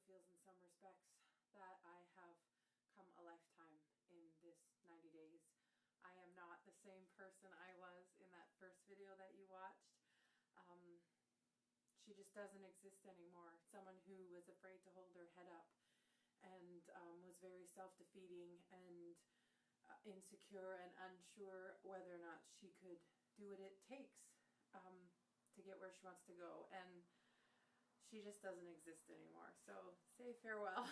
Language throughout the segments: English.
feels in some respects that I have come a lifetime in this 90 days. I am not the same person I was in that first video that you watched. She just doesn't exist anymore. Someone who was afraid to hold her head up and was very self-defeating and insecure and unsure whether or not she could do what it takes to get where she wants to go. And she just doesn't exist anymore. So say farewell.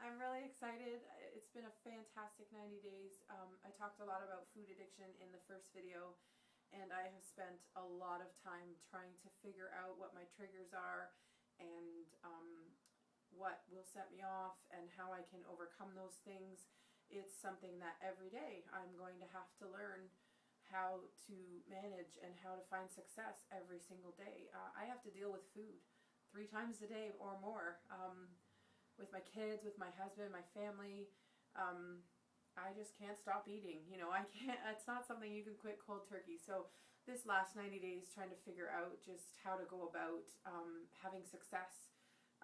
I'm really excited. It's been a fantastic 90 days. I talked a lot about food addiction in the first video, and I have spent a lot of time trying to figure out what my triggers are and what will set me off and how I can overcome those things. It's something that every day I'm going to have to learn how to manage and how to find success every single day. I have to deal with food 3 times a day or more, with my kids, with my husband, my family. I just can't stop eating. You know, I can't, it's not something you can quit cold turkey. So this last 90 days trying to figure out just how to go about having success.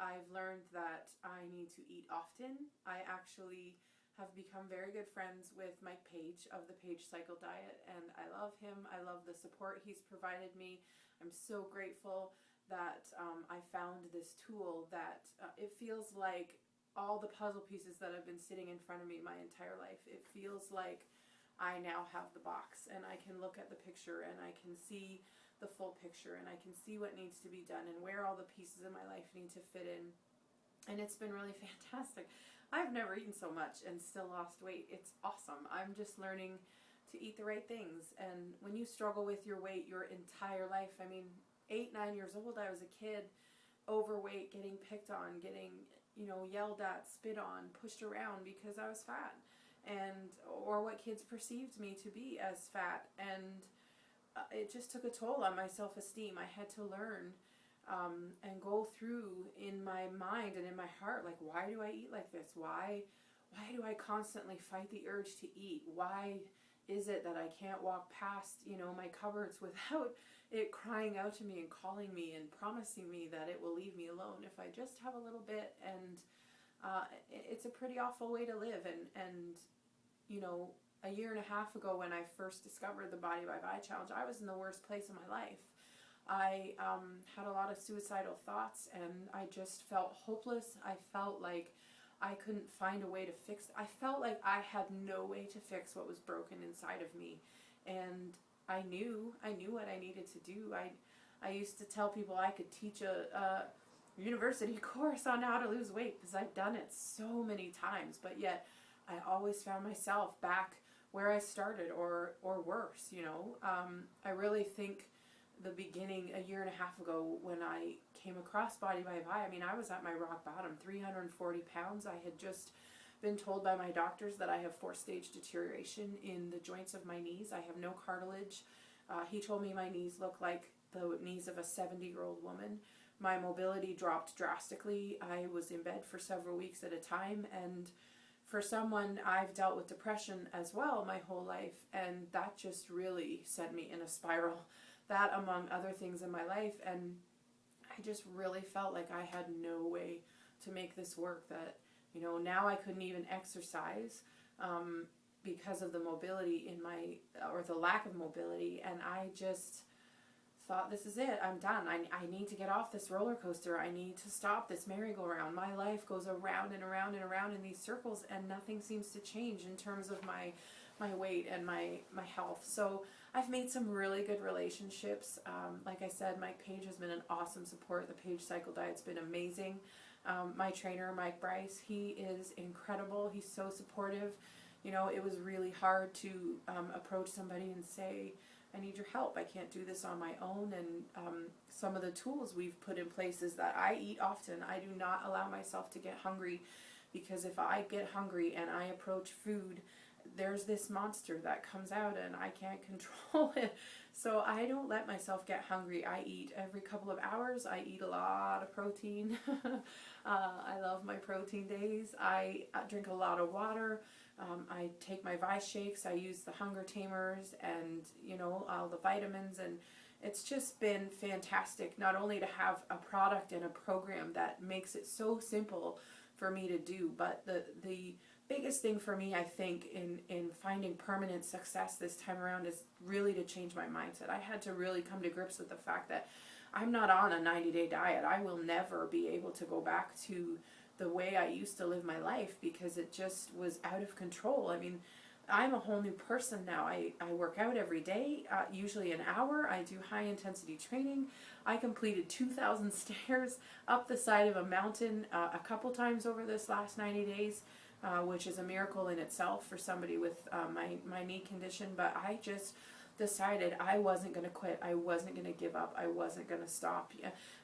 I've learned that I need to eat often. I actually have become very good friends with Mike Page of the Page Cycle Diet, and I love him. I love the support he's provided me. I'm so grateful that I found this tool that it feels like all the puzzle pieces that have been sitting in front of me my entire life. It feels like I now have the box and I can look at the picture and I can see the full picture and I can see what needs to be done and where all the pieces in my life need to fit in. And it's been really fantastic. I've never eaten so much and still lost weight. It's awesome. I'm just learning to eat the right things. And when you struggle with your weight your entire life, I mean, 8, 9 years old, I was a kid, overweight, getting picked on, getting, you know, yelled at, spit on, pushed around because I was fat, and or what kids perceived me to be as fat. And it just took a toll on my self-esteem. I had to learn and go through in my mind and in my heart, like, why do I eat like this? Why do I constantly fight the urge to eat? Why is it that I can't walk past, you know, my cupboards without it crying out to me and calling me and promising me that it will leave me alone if I just have a little bit? And it's a pretty awful way to live. And you know, a year and a half ago when I first discovered the Body by Vi Challenge, I was in the worst place in my life. I had a lot of suicidal thoughts and I just felt hopeless. I felt like I couldn't find a way to fix it. I felt like I had no way to fix what was broken inside of me. And I knew what I needed to do. I used to tell people I could teach a university course on how to lose weight because I've done it so many times, but yet I always found myself back where I started or worse, you know. I really think the beginning, a year and a half ago, when I came across Body by Vi, I mean, I was at my rock bottom, 340 pounds. I had just been told by my doctors that I have 4-stage deterioration in the joints of my knees. I have no cartilage. He told me my knees look like the knees of a 70-year-old woman. My mobility dropped drastically. I was in bed for several weeks at a time, and for someone, I've dealt with depression as well my whole life, and that just really sent me in a spiral. That among other things in my life, and I just really felt like I had no way to make this work. That, you know, now I couldn't even exercise because of the mobility in my, or the lack of mobility, and I just thought, this is it, I'm done. I need to get off this roller coaster. I need to stop this merry-go-round. My life goes around and around and around in these circles and nothing seems to change in terms of my weight and my health. So I've made some really good relationships. Like I said, Mike Page has been an awesome support. The Page Cycle Diet's been amazing. My trainer, Mike Bryce, he is incredible. He's so supportive. You know, it was really hard to approach somebody and say, I need your help. I can't do this on my own. And some of the tools we've put in place is that I eat often. I do not allow myself to get hungry, because if I get hungry and I approach food, there's this monster that comes out and I can't control it. So I don't let myself get hungry. I eat every couple of hours. I eat a lot of protein. I love my protein days. I drink a lot of water. I take my Vi shakes. I use the hunger tamers and, you know, all the vitamins, and it's just been fantastic, not only to have a product and a program that makes it so simple for me to do, but the biggest thing for me, I think, in finding permanent success this time around is really to change my mindset. I had to really come to grips with the fact that I'm not on a 90-day diet. I will never be able to go back to the way I used to live my life because it just was out of control. I mean, I'm a whole new person now. I work out every day, usually an hour. I do high intensity training. I completed 2,000 stairs up the side of a mountain a couple times over this last 90 days, which is a miracle in itself for somebody with my knee condition. But I just decided I wasn't going to quit. I wasn't going to give up. I wasn't going to stop.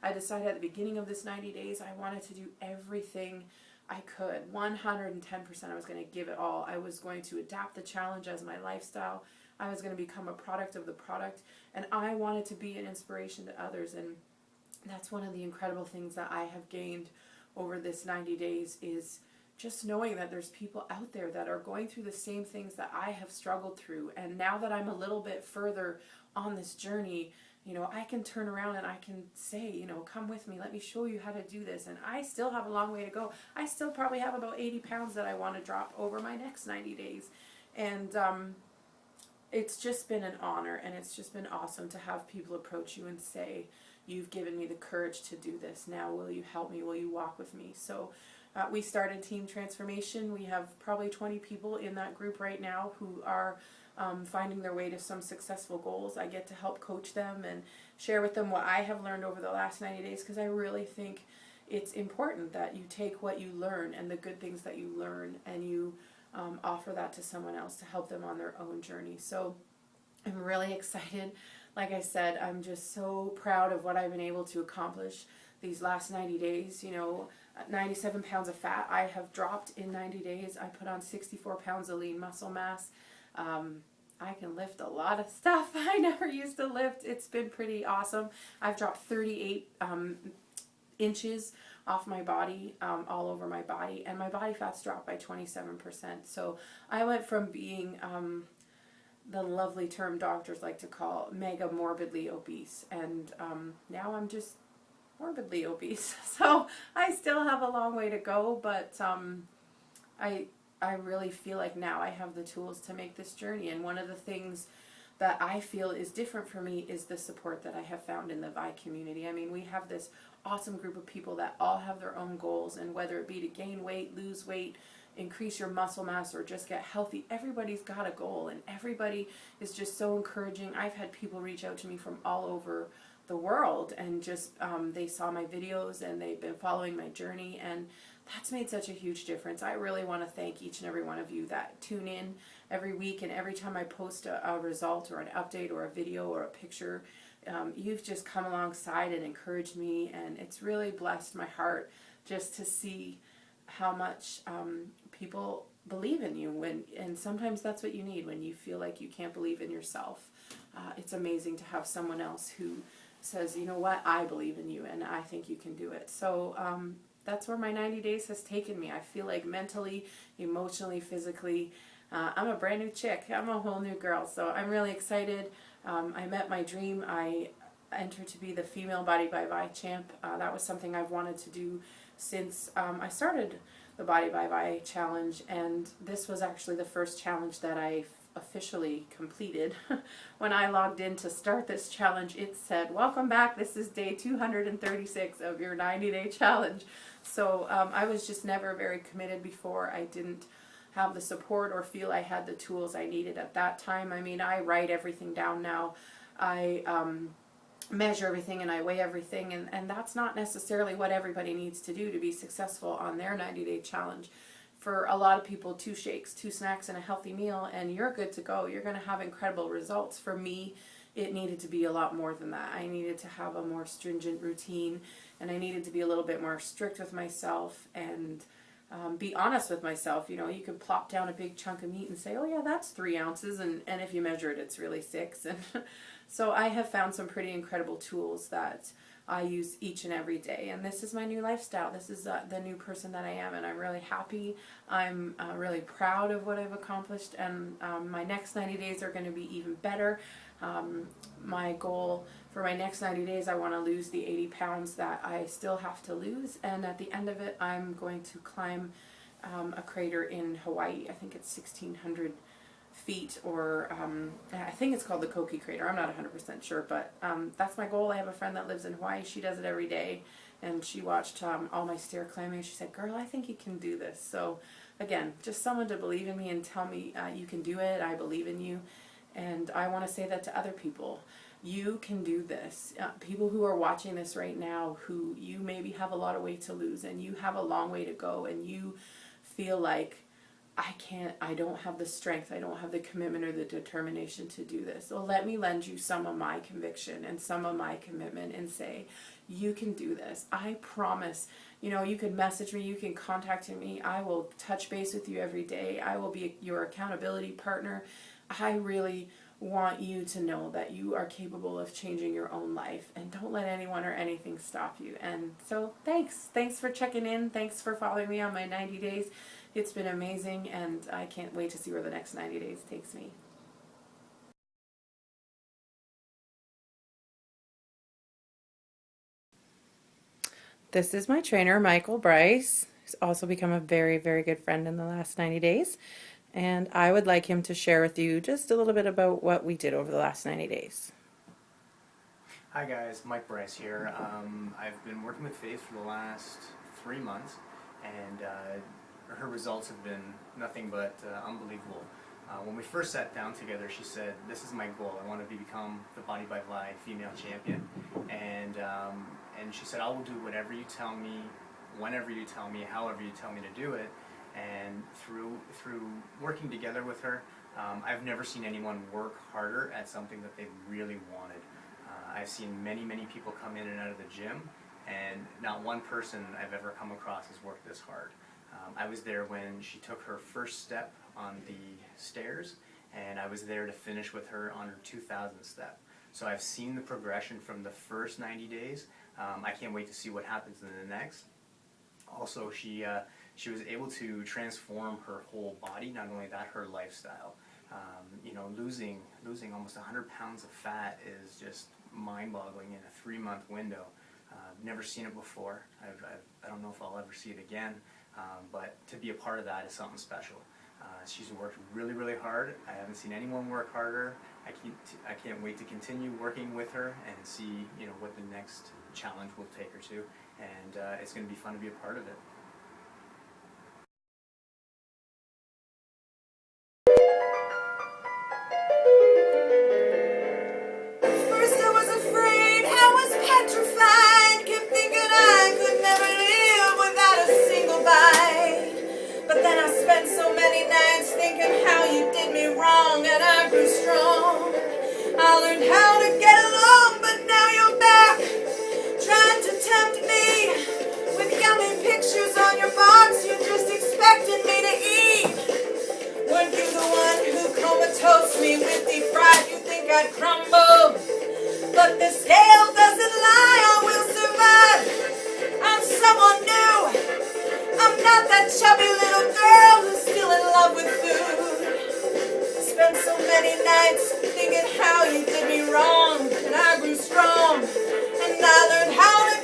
I decided at the beginning of this 90 days I wanted to do everything I could. 110% I was going to give it all. I was going to adapt the challenge as my lifestyle. I was going to become a product of the product. And I wanted to be an inspiration to others. And that's one of the incredible things that I have gained over this 90 days is just knowing that there's people out there that are going through the same things that I have struggled through. And now that I'm a little bit further on this journey, you know, I can turn around and I can say, you know, come with me, let me show you how to do this. And I still have a long way to go. I still probably have about 80 pounds that I want to drop over my next 90 days. And it's just been an honor, and it's just been awesome to have people approach you and say, you've given me the courage to do this. Now will you help me? Will you walk with me? So we started Team Transformation. We have probably 20 people in that group right now who are finding their way to some successful goals. I get to help coach them and share with them what I have learned over the last 90 days because I really think it's important that you take what you learn and the good things that you learn and you offer that to someone else to help them on their own journey. So I'm really excited. Like I said, I'm just so proud of what I've been able to accomplish these last 90 days. You know, 97 pounds of fat I have dropped in 90 days. I put on 64 pounds of lean muscle mass. I can lift a lot of stuff I never used to lift. It's been pretty awesome. I've dropped 38 inches off my body, all over my body, and my body fat's dropped by 27%. So I went from being the lovely term doctors like to call mega morbidly obese, and now I'm just morbidly obese. So I still have a long way to go, but I really feel like now I have the tools to make this journey. And one of the things that I feel is different for me is the support that I have found in the VI community. I mean, we have this awesome group of people that all have their own goals, and whether it be to gain weight, lose weight, increase your muscle mass, or just get healthy, everybody's got a goal, and everybody is just so encouraging. I've had people reach out to me from all over the world, and just they saw my videos and they've been following my journey, and that's made such a huge difference. I really want to thank each and every one of you that tune in every week, and every time I post a result or an update or a video or a picture, you've just come alongside and encouraged me, and it's really blessed my heart just to see how much people believe in you, and sometimes that's what you need when you feel like you can't believe in yourself. It's amazing to have someone else who says, you know what, I believe in you and I think you can do it. So that's where my 90 days has taken me. I feel like mentally, emotionally, physically, I'm a brand new chick. I'm a whole new girl. So I'm really excited. I met my dream. I entered to be the female Body by Vi champ. That was something I've wanted to do since I started the Body by Vi challenge, and this was actually the first challenge that I officially completed. When I logged in to start this challenge, it said, welcome back, this is day 236 of your 90-day challenge. So I was just never very committed before. I didn't have the support or feel I had the tools I needed at that time. I mean, I write everything down now. I measure everything and I weigh everything, and that's not necessarily what everybody needs to do to be successful on their 90-day challenge. For a lot of people, 2 shakes, 2 snacks, and a healthy meal, and you're good to go. You're going to have incredible results. For me, it needed to be a lot more than that. I needed to have a more stringent routine, and I needed to be a little bit more strict with myself and be honest with myself. You know, you can plop down a big chunk of meat and say, oh yeah, that's 3 ounces, and if you measure it, it's really 6. And so I have found some pretty incredible tools that I use each and every day, and this is my new lifestyle. This is the new person that I am, and I'm really happy. I'm really proud of what I've accomplished, and my next 90 days are going to be even better. My goal for my next 90 days, I want to lose the 80 pounds that I still have to lose, and at the end of it, I'm going to climb a crater in Hawaii. I think it's 1,600 feet, or I think it's called the Koki Crater. I'm not 100% sure, but that's my goal. I have a friend that lives in Hawaii. She does it every day, and she watched all my stair climbing. She said, "Girl, I think you can do this." So again, just someone to believe in me and tell me you can do it. I believe in you, and I want to say that to other people. You can do this. People who are watching this right now, who you maybe have a lot of weight to lose, and you have a long way to go, and you feel like, I don't have the strength, I don't have the commitment or the determination to do this. Well, let me lend you some of my conviction and some of my commitment and say, you can do this. I promise. You know, you can message me, you can contact me. I will touch base with you every day. I will be your accountability partner. I really want you to know that you are capable of changing your own life, and don't let anyone or anything stop you. And so thanks for checking in. Thanks for following me on my 90 days. It's been amazing, and I can't wait to see where the next 90 days takes me. This is my trainer, Michael Bryce. He's also become a very, very good friend in the last 90 days. And I would like him to share with you just a little bit about what we did over the last 90 days. Hi guys, Mike Bryce here. I've been working with Faith for the last 3 months, and her results have been nothing but unbelievable. When we first sat down together, she said, "This is my goal. I want to become the Body by Vlad female champion." And she said, "I will do whatever you tell me, whenever you tell me, however you tell me to do it." And through working together with her, I've never seen anyone work harder at something that they really wanted. I've seen many people come in and out of the gym, and not one person I've ever come across has worked this hard. I was there when she took her first step on the stairs, and I was there to finish with her on her 2,000th step. So I've seen the progression from the first 90 days. I can't wait to see what happens in the next. Also, she was able to transform her whole body. Not only that, her lifestyle. You know, losing almost 100 pounds of fat is just mind-boggling in a 3-month window. Never seen it before. I don't know if I'll ever see it again, but to be a part of that is something special. She's worked really hard. I haven't seen anyone work harder. I can't wait to continue working with her and see, you know, what the next challenge will take her to, and it's going to be fun to be a part of it. First I was afraid, I was petrified, kept thinking I could never live without a single bite. But then I spent so many nights thinking how you did me wrong, and I grew strong. I learned how to get along, but now you're back, trying to tempt me with yummy pictures on your box. You just expected me to eat. Weren't you the one who comatose me with deep fried? You think I'd crumble, but the scale doesn't lie. I will survive. I'm someone new. I'm not that chubby little girl who's still in love with food. Spent so many nights thinking how you did me wrong, and I grew strong, and I learned how to